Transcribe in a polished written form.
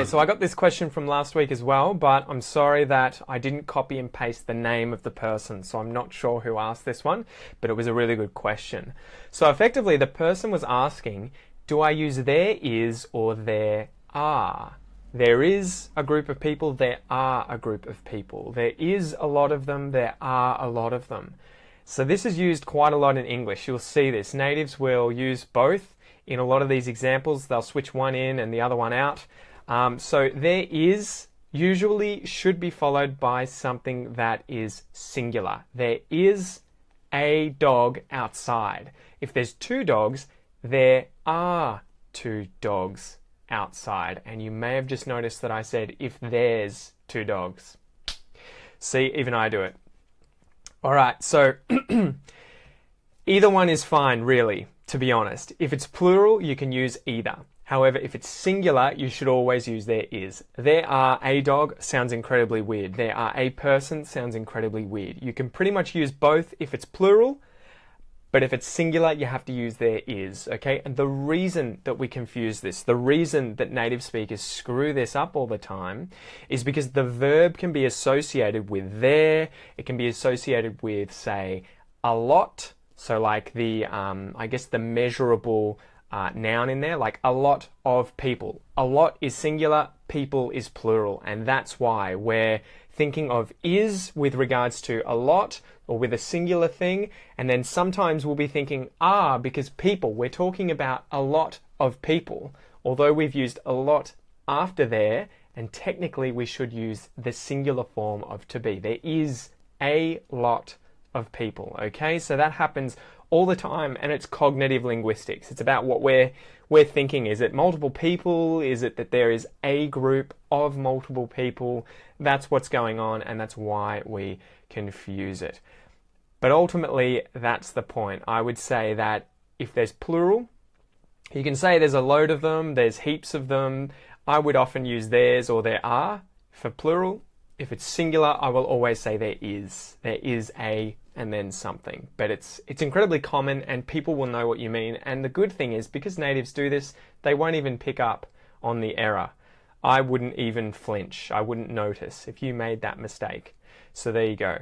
so I got this question from last week as well, but I'm sorry that I didn't copy and paste the name of the person, so I'm not sure who asked this one, but it was a really good question. So effectively, the person was asking, do I use there is or there are? There is a group of people, there are a group of people. There is a lot of them, there are a lot of them. So this is used quite a lot in English. You'll see this. Natives will use both. In a lot of these examples, they'll switch one in and the other one out. So there is usually should be followed by something that is singular. There is a dog outside. If there's two dogs, there are two dogs outside. And you may have just noticed that I said if there's two dogs. See, even I do it. All right, so either one is fine, really, to be honest. If it's plural, you can use either. However, if it's singular, you should always use there is. There are a dog sounds incredibly weird. There are a person sounds incredibly weird. You can pretty much use both if it's plural, but if it's singular, you have to use there is, okay? And the reason that we confuse this, the reason that native speakers screw this up all the time is because the verb can be associated with there. It can be associated with, say, a lot. So like the, I guess the measurable noun in there, like a lot of people. A lot is singular, people is plural. And that's why we're thinking of is with regards to a lot or with a singular thing. And then sometimes we'll be thinking are because people, we're talking about a lot of people. Although we've used a lot after there, and technically we should use the singular form of to be. There is a lot of people, okay? So that happens all the time, and it's cognitive linguistics. It's about what we're thinking. Is it multiple people? Is it that there is a group of multiple people? That's what's going on, and that's why we confuse it. But ultimately, that's the point. I would say that if there's plural, you can say there's a load of them, there's heaps of them. I would often use there's or there are for plural. If it's singular, I will always say there is. There is a and then something. But it's incredibly common and people will know what you mean. And the good thing is, because natives do this, they won't even pick up on the error. I wouldn't even flinch. I wouldn't notice if you made that mistake. So there you go.